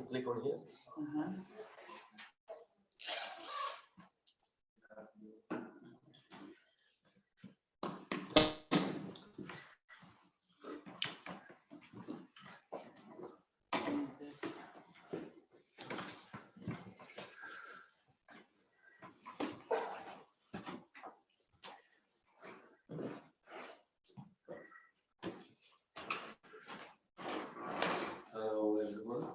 click on here. Hello everyone.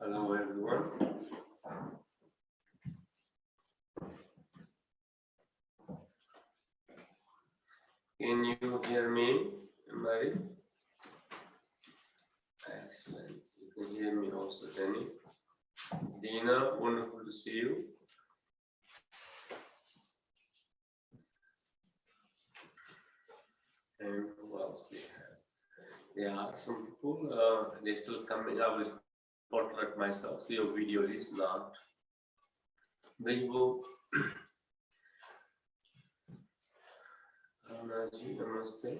Hello everyone. Can you hear me, Mary? Excellent. You can hear me also, Danny. Dina, wonderful to see you. And who else we have? There are some people, they're still coming. I will spotlight myself. So your video is not visible. Arunaji, namaste.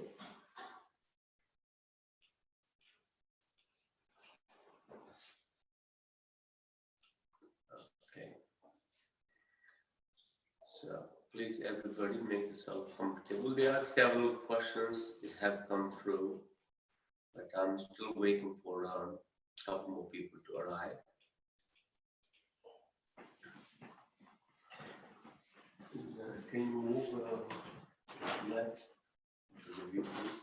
Okay. So please, everybody, make yourself comfortable. There are several questions that have come through, but I'm still waiting for a couple more people to arrive. Can you move left to the view, please?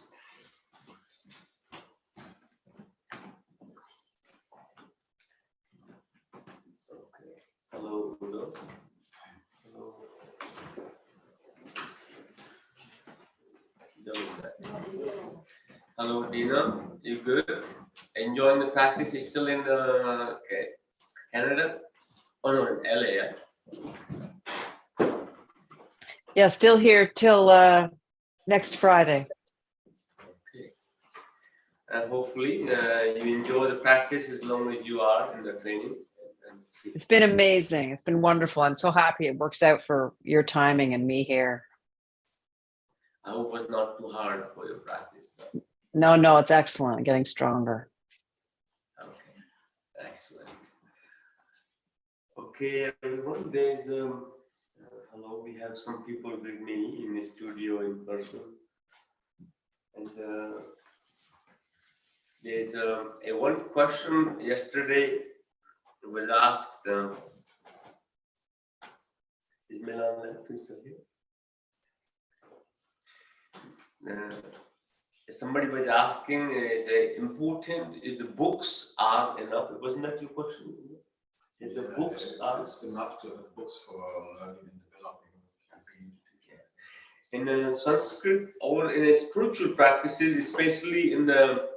Okay. Hello, Udo. Hello. Hello, Dina. You good? Enjoying the practice? You're still in Canada? Oh no, in LA, yeah? Yeah, still here till next Friday. Okay. And hopefully you enjoy the practice as long as you are in the training. It's been amazing. It's been wonderful. I'm so happy it works out for your timing and me here. I hope it's not too hard for your practice. Though. No, it's excellent. Getting stronger. Okay, excellent. Okay, everyone, there's hello, we have some people with me in the studio in person. And there's a one question yesterday was asked, is Milan left still here? Somebody was asking, is it important, is the books are enough? Wasn't that your question? Is the books are enough to have books for learning and developing? In Sanskrit or in spiritual practices, especially in the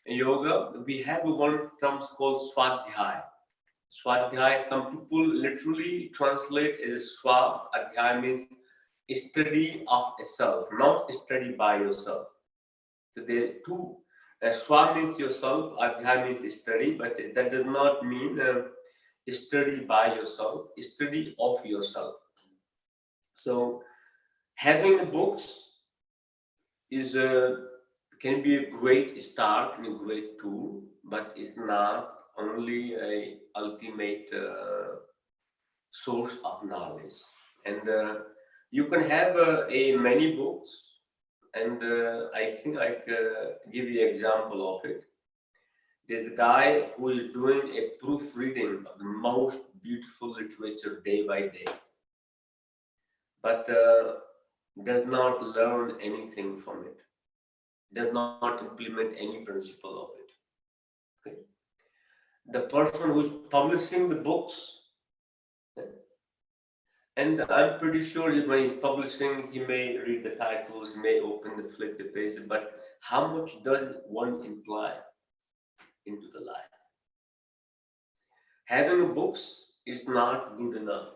yoga, we have one term called Swadhyaya. Swadhyaya, some people literally translate as Swa. Adhyaya means study of a self, not study by yourself. So there are two. Swa means yourself, Adhyaya means study, but that does not mean study by yourself, study of yourself. So having the books is can be a great start and a great tool, but it's not only a ultimate source of knowledge. And you can have a many books, and I think I can give you an example of it. There's a guy who is doing a proofreading of the most beautiful literature day by day, but does not learn anything from it, does not implement any principle of it. Okay? The person who's publishing the books, and I'm pretty sure when he's publishing, he may read the titles, may open the flick the pages, but how much does one imply into the life? Having books is not good enough.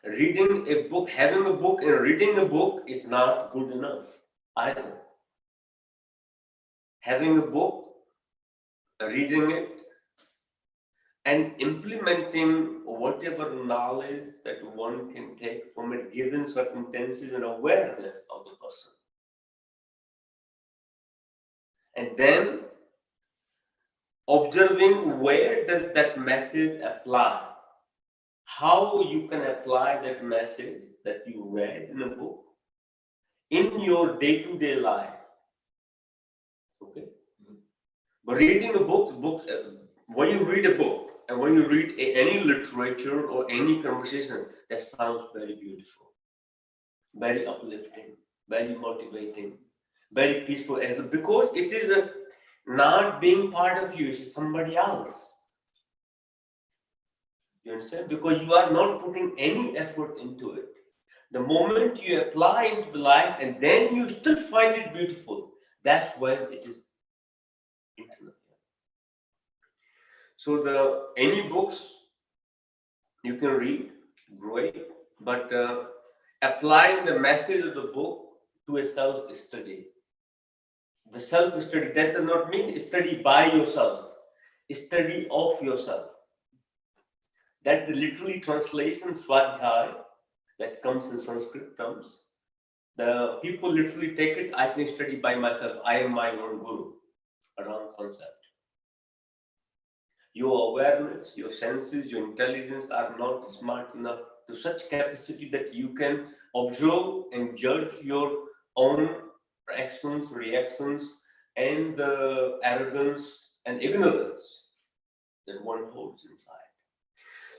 Reading a book, having a book and reading a book is not good enough either. Having a book, reading it, and implementing whatever knowledge that one can take from it, given circumstances and awareness of the person. And then observing where does that message apply? How you can apply that message that you read in a book in your day-to-day life. Okay? But reading a book, when you read a book and when you read any literature or any conversation, that sounds very beautiful, very uplifting, very motivating, very peaceful, because it is not being part of you, it's somebody else. You understand? Because you are not putting any effort into it. The moment you apply into the life and then you still find it beautiful, that's when it is internal. So any books you can read, great, but applying the message of the book to a self-study. The self-study, that does not mean study by yourself, study of yourself. That the literally translation, Swadhyaya, that comes in Sanskrit terms. The people literally take it, I can study by myself, I am my own guru, a wrong concept. Your awareness, your senses, your intelligence are not smart enough to such capacity that you can observe and judge your own actions, reactions, and the arrogance and ignorance that one holds inside.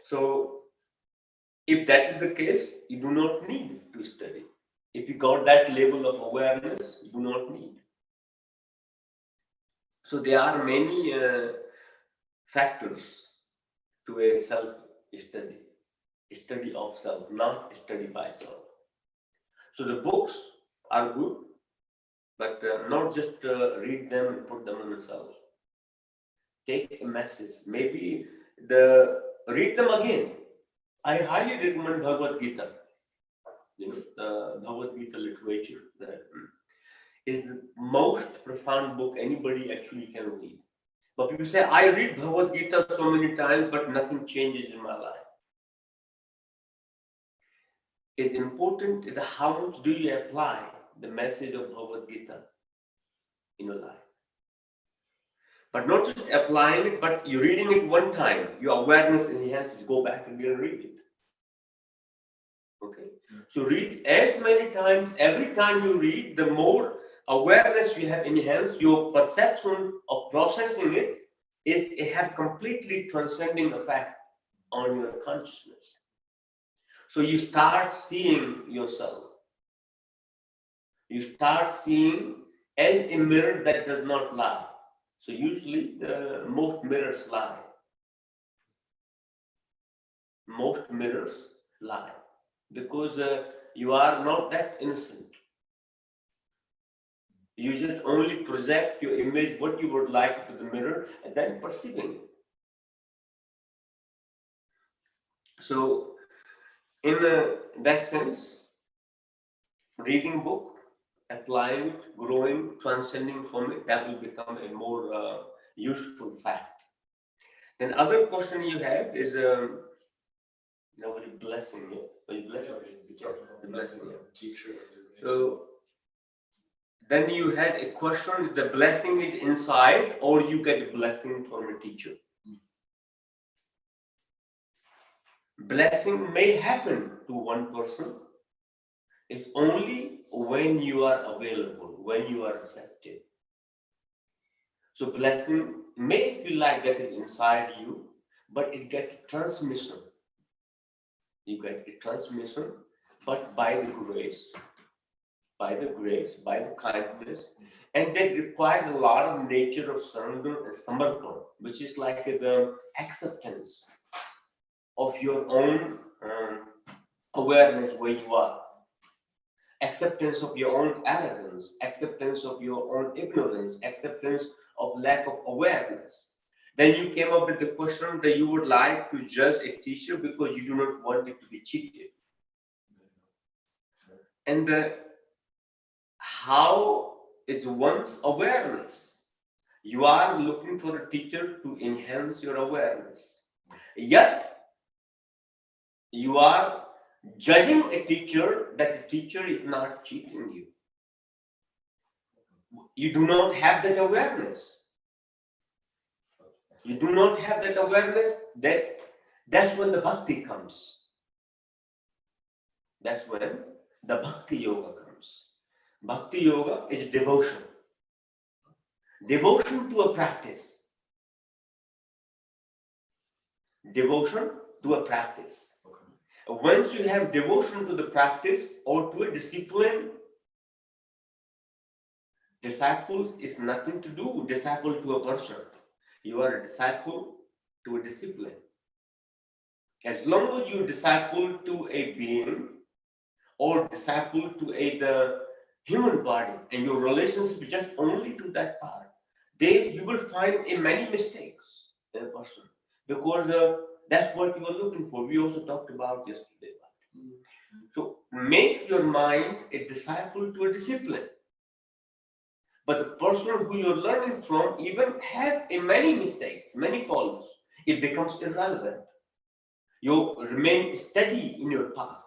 So, if that is the case, you do not need to study. If you got that level of awareness, you do not need. So, there are many factors to a self-study, study of self, not study by self. So, the books are good, but not just read them and put them on the shelf. Take a message. Maybe read them again. I highly recommend Bhagavad Gita. The Bhagavad Gita literature is the most profound book anybody actually can read. But people say, I read Bhagavad Gita so many times, but nothing changes in my life. It's important that how much do you apply the message of Bhagavad Gita in your life. But not just applying it, but you're reading it one time, your awareness enhances, go back and read it. Okay? So read as many times, every time you read, the more awareness you have enhanced, your perception of processing it have completely transcending effect on your consciousness. So you start seeing yourself. You start seeing as a mirror that does not lie. So usually most mirrors lie. Most mirrors lie because you are not that innocent. You just only project your image, what you would like to the mirror, and then perceiving it. So in that sense, reading book, applying it, growing, transcending from it, that will become a more useful fact. Then other question you have is nobody blessing you. Are you blessing? The blessing, yeah. Teacher. So then you had a question: the blessing is inside, or you get a blessing from a teacher. Blessing may happen to one person. It's only when you are available, when you are receptive. So blessing may feel like that is inside you, but it gets transmission. You get a transmission, but by the grace, by the kindness, and that requires a lot of nature of surrender and samarpan, which is like the acceptance of your own awareness where you are, acceptance of your own arrogance, acceptance of your own ignorance, acceptance of lack of awareness. Then you came up with the question that you would like to judge a teacher because you do not want it to be cheated. And how is one's awareness? You are looking for a teacher to enhance your awareness. Yet, you are judging a teacher that the teacher is not cheating you. You do not have that awareness. You do not have that awareness. That's when the bhakti comes. That's when the bhakti yoga comes. Bhakti yoga is devotion. Devotion to a practice. Devotion to a practice. Once you have devotion to the practice or to a discipline, disciples is nothing to do with disciple to a person. You are a disciple to a discipline. As long as you disciple to a being or disciple to the human body and your relationship is just only to that part, there you will find many mistakes in a person because that's what you are looking for. We also talked about yesterday. So make your mind a disciple to a discipline. But the person who you're learning from even have many mistakes, many faults, it becomes irrelevant. You remain steady in your path.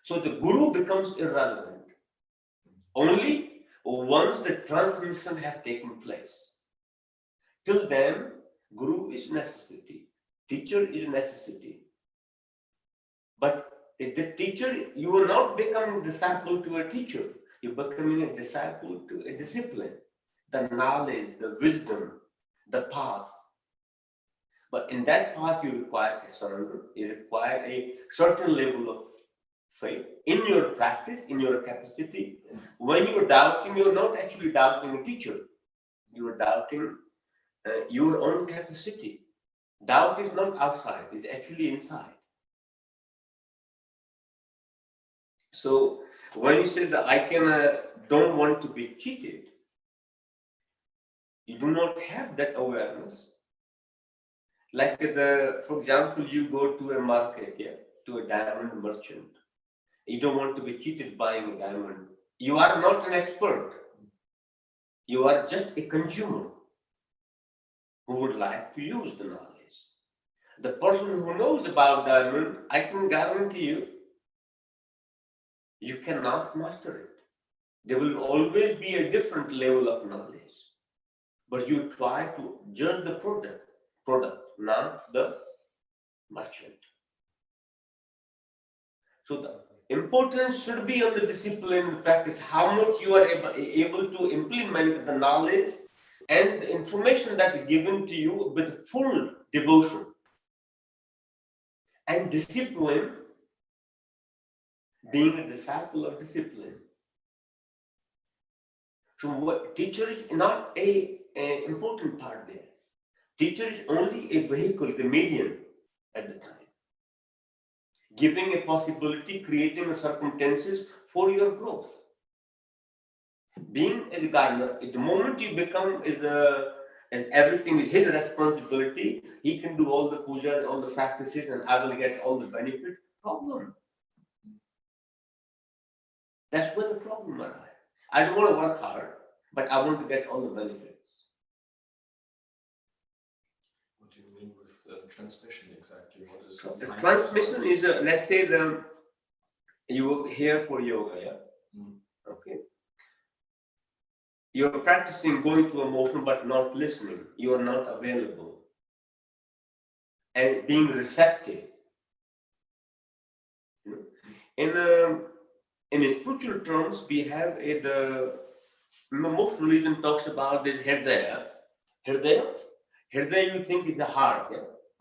So the guru becomes irrelevant only once the transmission have taken place. Till then, guru is necessity, teacher is necessity. But the teacher, you are not becoming disciple to a teacher. You're becoming a disciple to a discipline, the knowledge, the wisdom, the path. But in that path, you require a surrender. You require a certain level of faith in your practice, in your capacity. When you're doubting, you're not actually doubting a teacher. You're doubting your own capacity. Doubt is not outside, it's actually inside. So when you say that I don't want to be cheated, you do not have that awareness. Like for example, you go to a market, to a diamond merchant. You don't want to be cheated buying a diamond. You are not an expert. You are just a consumer who would like to use the knowledge. The person who knows about diamond, I can guarantee you, you cannot master it. There will always be a different level of knowledge. But you try to judge the product, not the merchant. So the importance should be on the discipline practice, how much you are able to implement the knowledge and the information that is given to you with full devotion. And discipline, being a disciple of discipline. So what teacher is not an important part there. Teacher is only a vehicle, the medium at the time. Giving a possibility, creating circumstances for your growth. Being a gardener, the moment you become as everything is his responsibility, he can do all the puja, all the practices, and I will get all the benefit. Problem. That's where the problem arises. I don't want to work hard, but I want to get all the benefits. What do you mean with transmission exactly? What is The transmission is, let's say you are here for yoga, Okay. You're practicing going through emotion but not listening. You are not available. And being receptive. In spiritual terms, we have most religion talks about this Hridaya. Hridaya you think is the heart,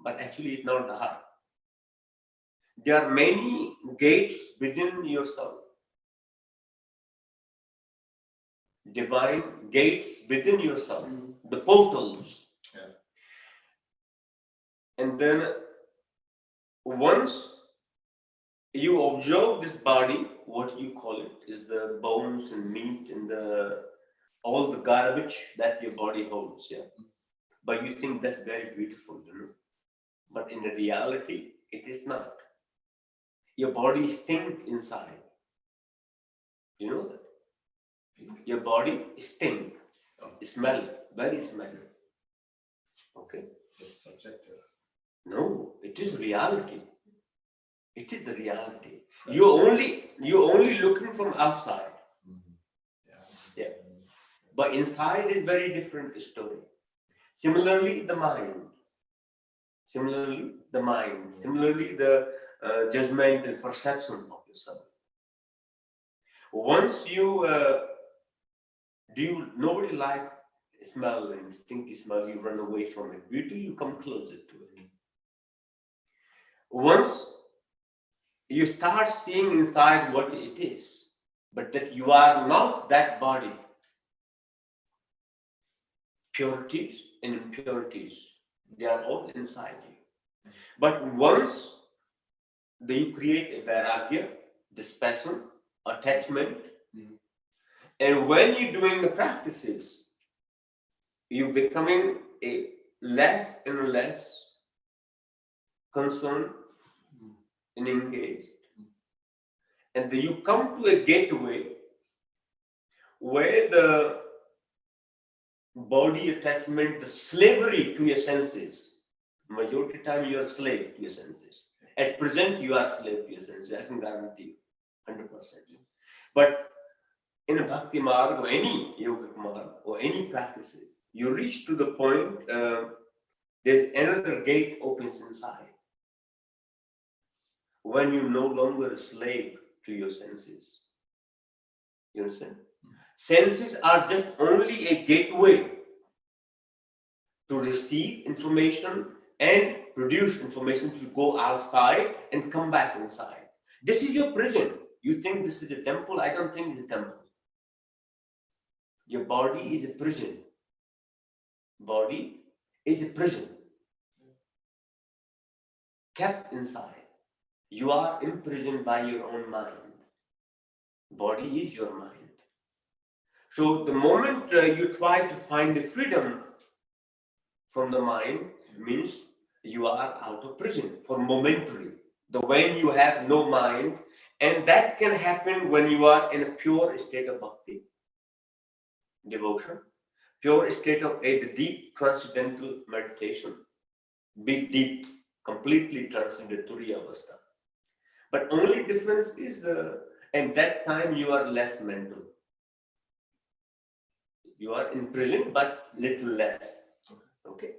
but actually it's not the heart. There are many gates within yourself. Divine gates within yourself, the portals. And then once you observe this body, what you call it is the bones and meat and all the garbage that your body holds, But you think that's very beautiful, But in the reality, it is not. Your body stinks inside. You know that? Your body stink, smell, very smell. Okay? It's subjective. No, it is reality. It is the reality. Fresh. You're only looking from outside. Mhm. Yeah. But inside is very different story. Similarly, the mind. Similarly, the judgment and perception of yourself. Once nobody like smell and stinky smell, you run away from it. Beauty, you come closer to it. Once you start seeing inside what it is, but that you are not that body. Purities and impurities, they are all inside you. But once you create a vairagya, dispassion, attachment, and when you're doing the practices, you're becoming a less and less concerned and engaged. And then you come to a gateway where the body attachment, the slavery to your senses, majority of the time you are slave to your senses. At present, you are slave to your senses, I can guarantee you, 100%. But in a bhakti marg or any yogic marg or any practices, you reach to the point, there's another gate opens inside. When you're no longer a slave to your senses. You understand? Senses are just only a gateway to receive information and produce information to go outside and come back inside. This is your prison. You think this is a temple? I don't think it's a temple. Your body is a prison. Body is a prison. Kept inside. You are imprisoned by your own mind. Body is your mind. So the moment you try to find the freedom from the mind, means you are out of prison for momentary. The when you have no mind, and that can happen when you are in a pure state of bhakti, devotion, pure state of a deep transcendental meditation, big deep, completely transcendent Turiya Avastha. But only difference is at that time you are less mental. You are in prison, but little less. Okay.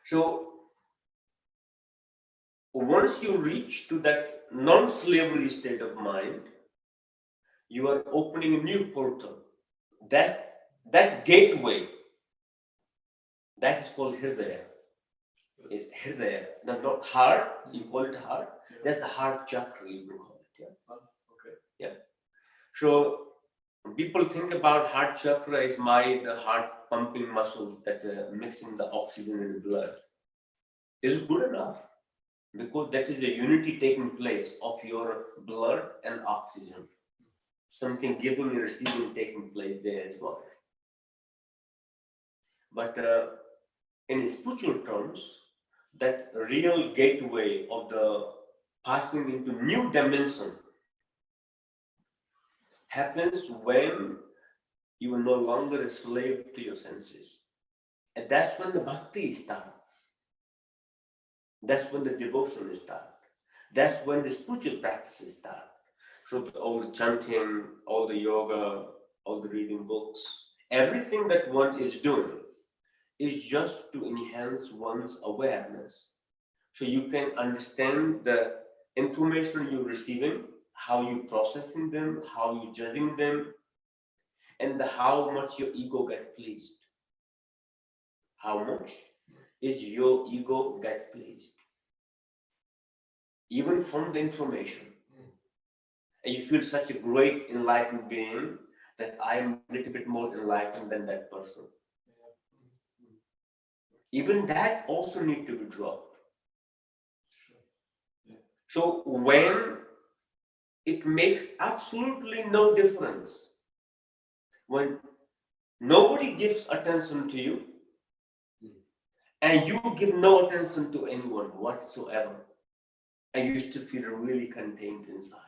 So once you reach to that non-slavery state of mind, you are opening a new portal. That gateway, that is called Hridaya. It's Hridaya, not heart, you call it heart. That's the heart chakra, you can call it. Yeah. Okay. Yeah. So people think about heart chakra is the heart pumping muscles that mixing the oxygen in the blood. Is good enough because that is a unity taking place of your blood and oxygen. Something giving and receiving taking place there as well. But in spiritual terms, that real gateway of the passing into new dimension happens when you are no longer a slave to your senses. And that's when the bhakti starts. That's when the devotion starts. That's when the spiritual practices start. So all the chanting, all the yoga, all the reading books, everything that one is doing is just to enhance one's awareness. So you can understand the information you're receiving, how you're processing them, how you're judging them, and how much your ego gets pleased. How much is your ego get pleased? Even from the information. And you feel such a great enlightened being that I am a little bit more enlightened than that person. Even that also need to be dropped. So when it makes absolutely no difference, when nobody gives attention to you and you give no attention to anyone whatsoever, and you still feel really contained inside.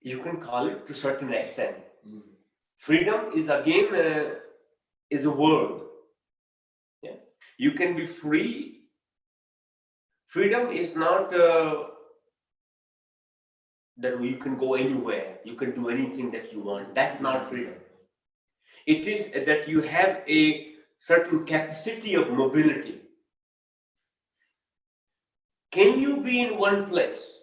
you can call it to a certain extent. Mm. Freedom is again is a word. Yeah, you can be free. Freedom is not that you can go anywhere, you can do anything that you want. That's not freedom. It is that you have a certain capacity of mobility. Can you be in one place,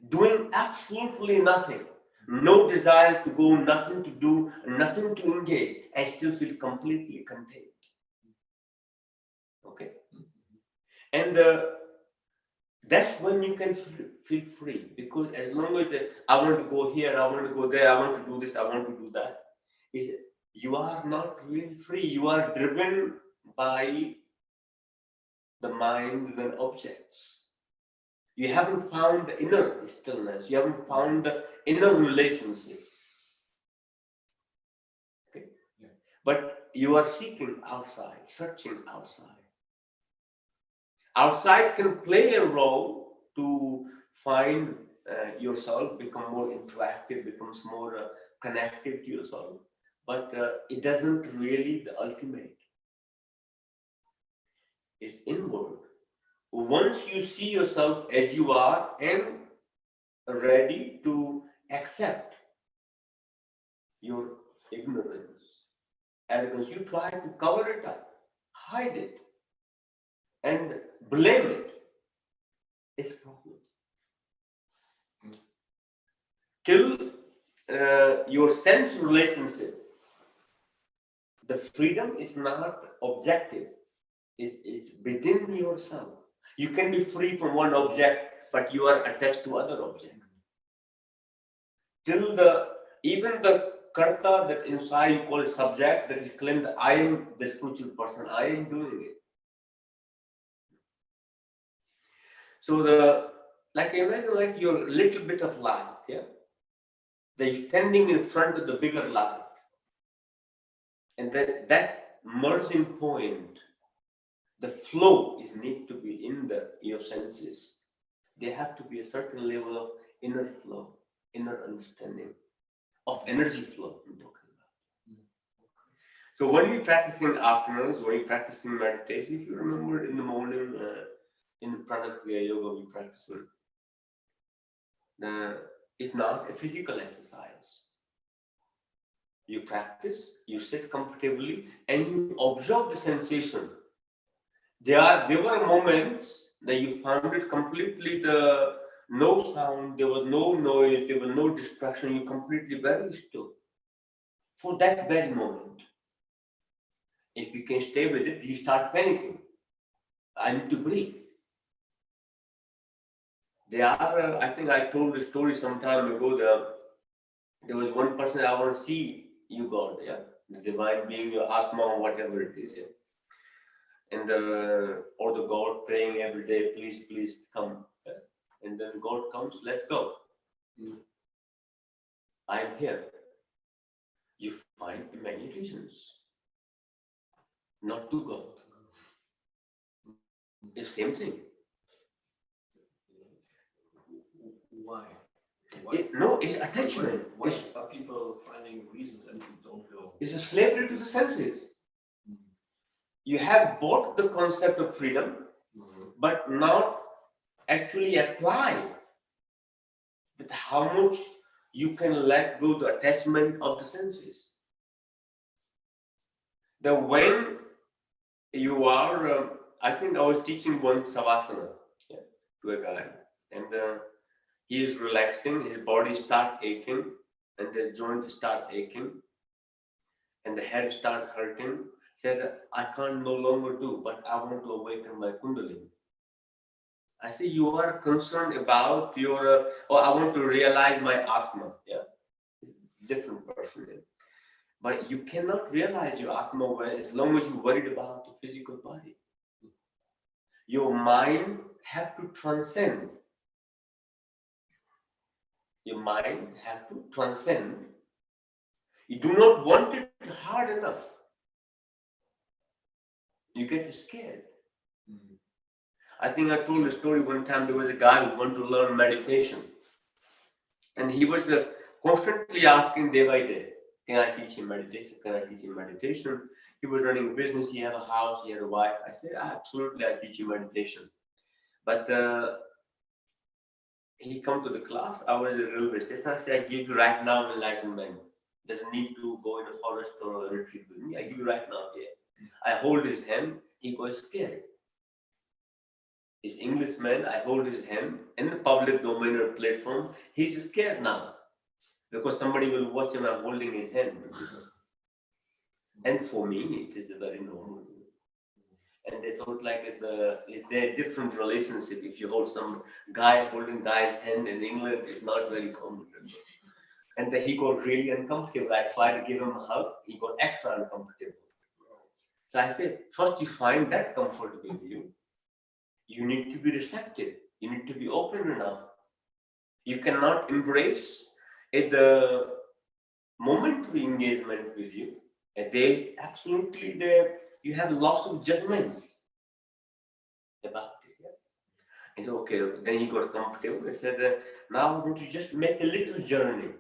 doing absolutely nothing, no desire to go, nothing to do, nothing to engage, and still feel completely content? Okay? And that's when you can feel free, because as long as I want to go here, I want to go there, I want to do this, I want to do that, you are not really free. You are driven by the mind and objects. You haven't found the inner stillness. You haven't found the inner relationship. Okay? Yeah. But you are seeking outside, searching outside. Outside can play a role to find yourself, become more interactive, becomes more connected to yourself. But it doesn't really the ultimate. It's inward. Once you see yourself as you are and ready to accept your ignorance, arrogance, you try to cover it up, hide it, and blame it. It's a problem. Till your sense relationship, the freedom is not objective, it's within yourself. You can be free from one object, but you are attached to other object. Till even the karta that inside you call it subject, that you claim that I am the spiritual person, I am doing it. So like imagine like your little bit of light, yeah? They're standing in front of the bigger light. And that merging point, the flow is need to be in your senses. There have to be a certain level of inner flow, inner understanding of energy flow I'm talking about. So when you're practicing asanas, when you're practicing meditation, if you remember in the morning in Prana Kriya Yoga we practice it's not a physical exercise. You practice, you sit comfortably, and you observe the sensation. There were moments that you found it completely no sound, there was no noise, there was no distraction, you completely very still. For that very moment. If you can stay with it, you start panicking. I need to breathe. I think I told the story some time ago, there was one person, I want to see you, God, yeah? The divine being, your Atma, or whatever it is, yeah? And or the God praying every day, please, please come. Yeah? And then God comes, let's go. I am here. You find many reasons not to go. It's the same thing. Why? It's attachment. Why are people finding reasons and don't go? It's a slavery to the senses. You have bought the concept of freedom, but not actually apply that how much you can let go the attachment of the senses. That when you are, I think I was teaching one savasana to a guy, and he is relaxing, his body start aching, and the joint start aching, and the head start hurting. Said, I can't no longer do, but I want to awaken my kundalini. I say, you are concerned about your, I want to realize my Atma. Yeah, different person. Yeah? But you cannot realize your Atma as long as you're worried about the physical body. Your mind have to transcend. Your mind have to transcend. You do not want it hard enough. You get scared. I think I told a story one time. There was a guy who wanted to learn meditation. And he was constantly asking day by day, can I teach him meditation? Can I teach him meditation? He was running a business, he had a house, he had a wife. I said, absolutely, I teach you meditation. But he come to the class, I was at the railway station, I said, I give you right now enlightenment. Doesn't need to go in a forest or a retreat with me. I give you right now here. I hold his hand, he got scared. He's Englishman, I hold his hand in the public domain or platform, he's scared now. Because somebody will watch him, I'm holding his hand. And for me, it is a very normal. And they thought like is there a different relationship if you hold some guy holding guy's hand in England, it's not very common. And then he got really uncomfortable. I tried to give him a hug, he got extra uncomfortable. So I said, first you find that comfort with you. You need to be receptive. You need to be open enough. You cannot embrace the momentary engagement with you. And there's absolutely you have lots of judgment about it. Yeah? I said, okay, then he got comfortable. I said, now I want to just make a little journey.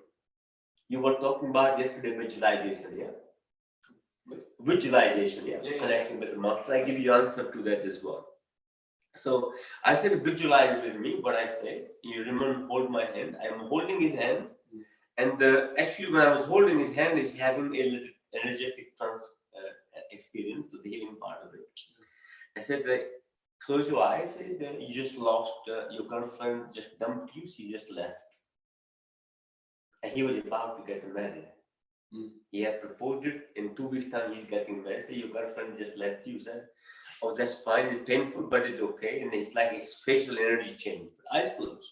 You were talking about yesterday visualization, yeah? Visualization, yeah? Connecting with the master. I give you answer to that as well. So I said, visualize with me what I say. You remember, hold my hand. I'm holding his hand. And actually, when I was holding his hand, he's having a little energetic experience to the healing part of it. I said, close your eyes. You just lost your girlfriend, just dumped you. She just left. And he was about to get married. He had proposed it. In 2 weeks' time, he's getting married. So your girlfriend just left you. Said, oh, that's fine. It's painful, but it's okay. And it's like his facial energy changed. Eyes closed.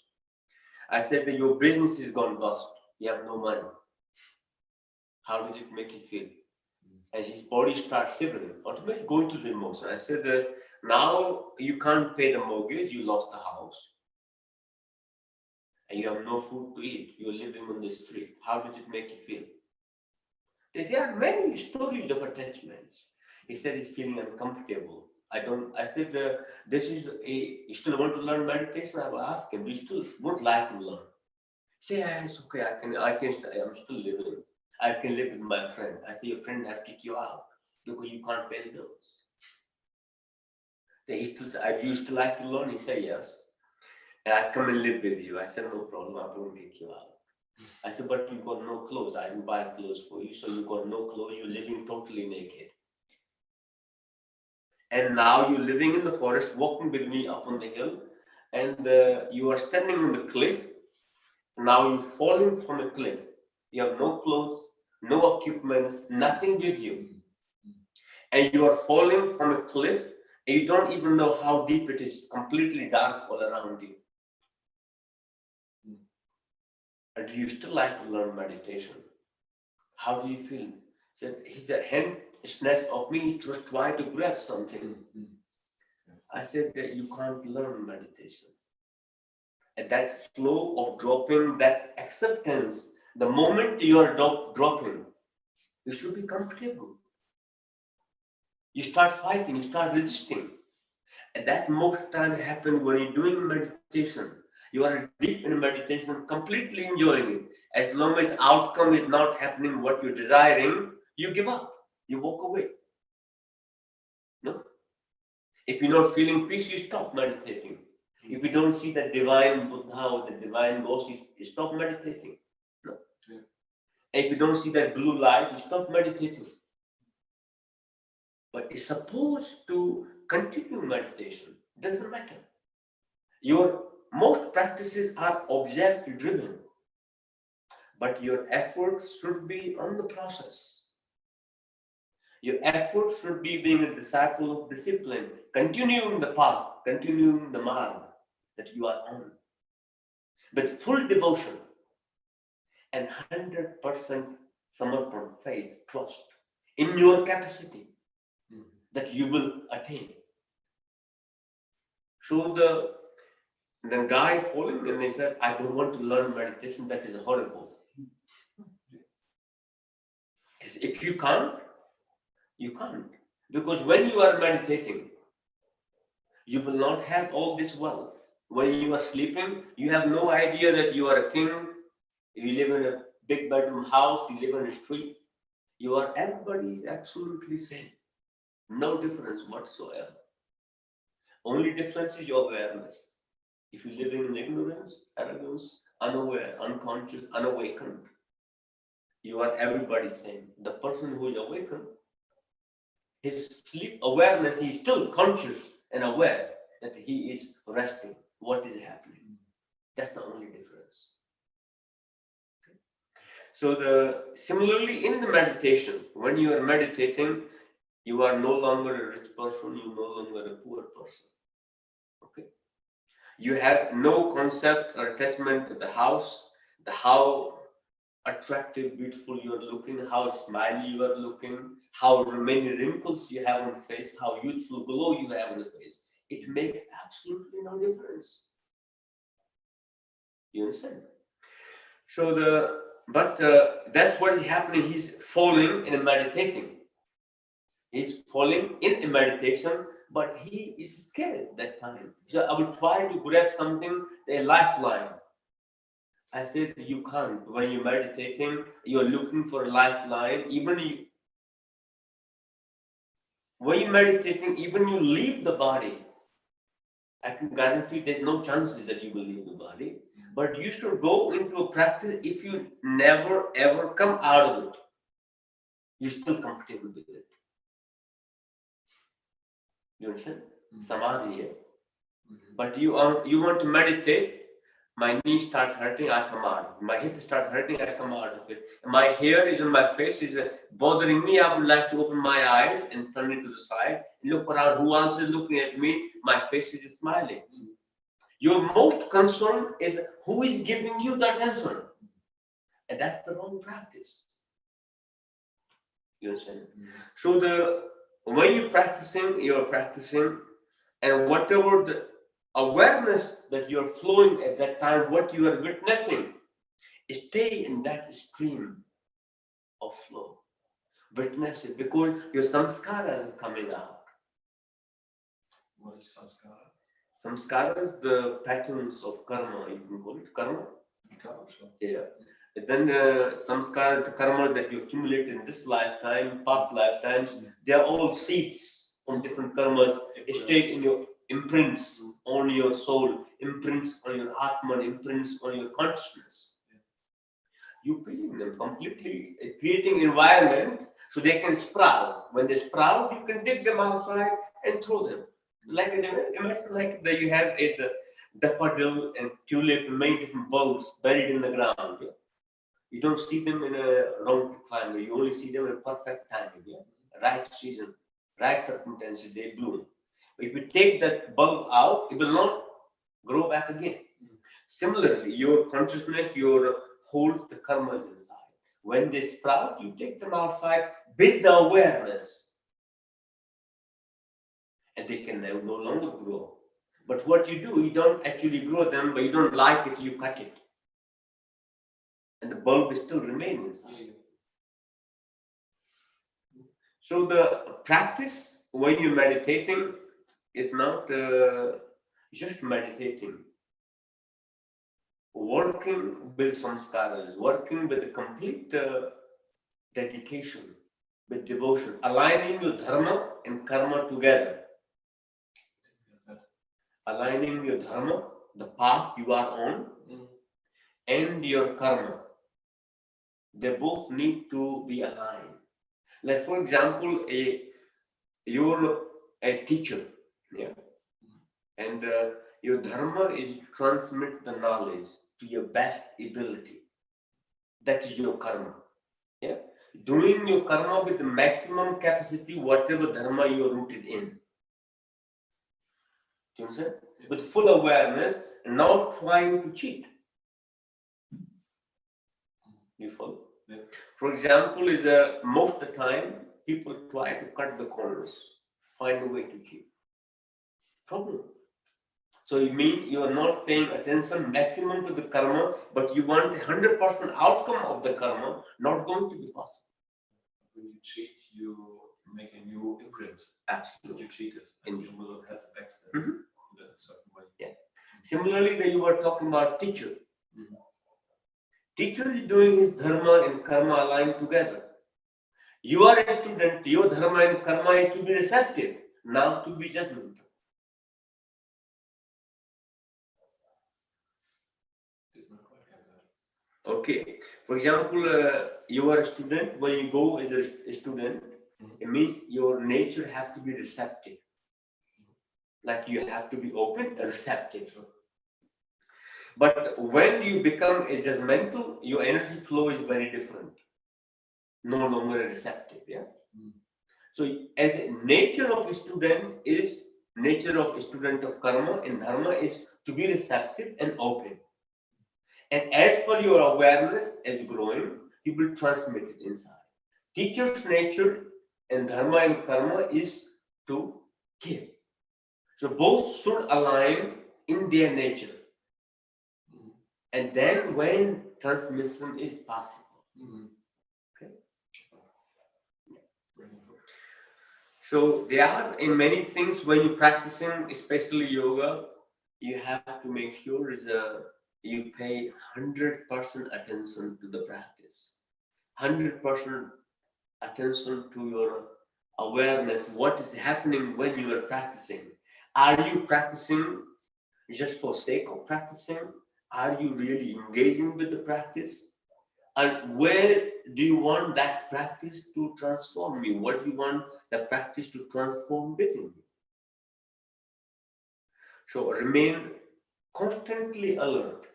I said that your business is gone bust. You have no money. How did it make you feel? And his body starts shivering, automatically going to the emotion. I said, now you can't pay the mortgage, you lost the house. And you have no food to eat, you're living on the street. How did it make you feel? There are many stories of attachments. He said he's feeling uncomfortable. I said, you still want to learn meditation? I will ask him, do you still would like to learn? He said, yeah, it's okay, I'm still living. I can live with my friend. I say, your friend have to kick you out because you can't pay the bills. Do you still like to learn? He said, yes. And I come and live with you. I said, no problem, I won't kick you out. I said, but you got no clothes. I didn't buy clothes for you, so you got no clothes. You're living totally naked. And now you're living in the forest, walking with me up on the hill, and you are standing on the cliff. Now you're falling from a cliff. You have no clothes, no equipment, nothing with you. And you are falling from a cliff, and you don't even know how deep it is, completely dark all around you. And do you still like to learn meditation? How do you feel? His hand snatched off me, he just tried to grab something. I said that you can't learn meditation. And that flow of dropping, that acceptance, the moment you are dropping, you should be comfortable. You start fighting, you start resisting. And that most time happens when you're doing meditation. You are deep in meditation, completely enjoying it. As long as outcome is not happening what you're desiring, you give up. You walk away. No? If you're not feeling peace, you stop meditating. If you don't see the divine Buddha or the divine ghost, you stop meditating. No. Yeah. If you don't see that blue light, you stop meditating. But it's supposed to continue meditation. Doesn't matter. Your most practices are object driven, but your efforts should be on the process. Your effort should be being a disciple of discipline, continuing the path, continuing the marg that you are on, with full devotion and 100% samarpan, faith, trust in your capacity that you will attain. So the guy falling and he said, I don't want to learn meditation, that is horrible. If you can't, you can't. Because when you are meditating, you will not have all this wealth. When you are sleeping, you have no idea that you are a king If you live in a big bedroom house, you live in a street, everybody is absolutely same. No difference whatsoever. Only difference is your awareness. If you live in ignorance, arrogance, unaware, unconscious, unawakened, everybody same. The person who is awakened, his sleep awareness, he is still conscious and aware that he is resting. What is happening? That's the only difference. Okay. So similarly in the meditation, when you are meditating, you are no longer a rich person, you are no longer a poor person. Okay. You have no concept or attachment to the house, how attractive, beautiful you are looking, how smiley you are looking, how many wrinkles you have on the face, how youthful glow you have on the face. It makes absolutely no difference. You understand? So but that's what is happening. He's falling in meditating. He's falling in a meditation, but he is scared that time. So I will try to grab something, a lifeline. I said you can't. When you're meditating, you're looking for a lifeline. When you're meditating, even you leave the body, I can guarantee there's no chances that you will leave the body. But you should go into a practice if you never ever come out of it. You're still comfortable with it. You understand? Samadhi here. But you want to meditate, my knees start hurting, I come out. My hip start hurting, I come out of it. My hair is on my face, is bothering me. I would like to open my eyes and turn it to the side. Look around, who else is looking at me? My face is smiling. Your most concern is who is giving you the attention. And that's the wrong practice. You understand? So when you're practicing, and whatever the awareness that you're flowing at that time, what you are witnessing, stay in that stream of flow. Witness it, because your samskaras are coming out. What is sanskara? Samskaras, the patterns of karma, you can call it karma. Karma, sure. Yeah. And then samskara, the karma that you accumulate in this lifetime, past lifetimes, they are all seeds from different karmas. Stay in your imprints on your soul, imprints on your Atma, imprints on your consciousness. You peeling them completely, creating environment so they can sprout. When they sprout, you can dig them outside and throw them. Like imagine like that you have the daffodil and tulip, many different bulbs buried in the ground. Yeah? You don't see them in a wrong climate. You only see them in perfect timing. Yeah? Right season, right circumstances, they bloom. If you take that bulb out, it will not grow back again. Similarly, your consciousness, your holds the karmas inside. When they sprout, you take them outside with the awareness. And they can no longer grow. But what you do, you don't actually grow them, but you don't like it, you cut it. And the bulb is still remain inside. So the practice when you're meditating is not just meditating. Working with samskaras, working with a complete dedication, with devotion, aligning your dharma and karma together. Aligning your dharma, the path you are on, and your karma. They both need to be aligned. Like for example, you're a teacher, yeah, and your dharma is to transmit the knowledge to your best ability. That is your karma. Yeah, doing your karma with the maximum capacity, whatever dharma you are rooted in. Do you understand? With full awareness, and not trying to cheat. You follow? Yeah. For example, is most of the time people try to cut the corners, find a way to cheat. Problem. So you mean you are not paying attention maximum to the karma, but you want 100% outcome of the karma, not going to be possible. When you cheat, you make a new imprint. Absolutely. You cheated, and you will have effects in a certain way. Yeah. Similarly, when you were talking about teacher, Teacher is doing his dharma and karma aligned together. You are a student, your dharma and karma is to be receptive, not to be judgmental. Did not quite get that. Okay. For example, you are a student. When you go as a student, it means your nature has to be receptive. Like you have to be open and receptive. But when you become a judgmental, your energy flow is very different. No longer receptive. Yeah. So, as a nature of a student is nature of a student of karma and dharma is to be receptive and open. And as per your awareness is growing, you will transmit it inside. Teacher's nature and dharma and karma is to give. So both should align in their nature. And then when transmission is possible. Okay. So there are in many things when you're practicing, especially yoga, you have to make sure you pay 100% attention to the practice. 100% attention to your awareness, what is happening when you are practicing. Are you practicing just for sake of practicing? Are you really engaging with the practice? And where do you want that practice to transform you? What do you want the practice to transform within you? So remain constantly alert,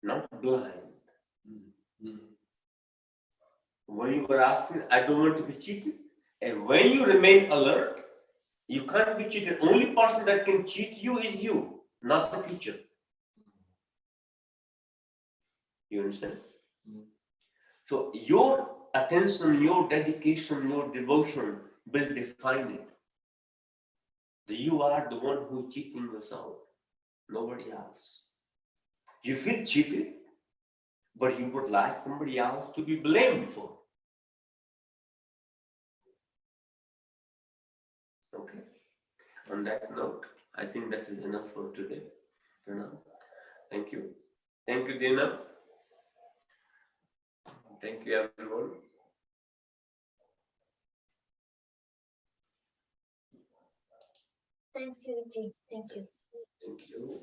not blind. When you were asking, I don't want to be cheated. And when you remain alert, you can't be cheated. Only person that can cheat you is you, not the teacher. You understand? So your attention, your dedication, your devotion will define it. You are the one who cheating yourself, nobody else. You feel cheated, but you would like somebody else to be blamed for. Okay. On that note, I think that is enough for today. Prana. Thank you. Thank you, Dina. Thank you, everyone. Thanks, Yogi. Thank you. Thank you.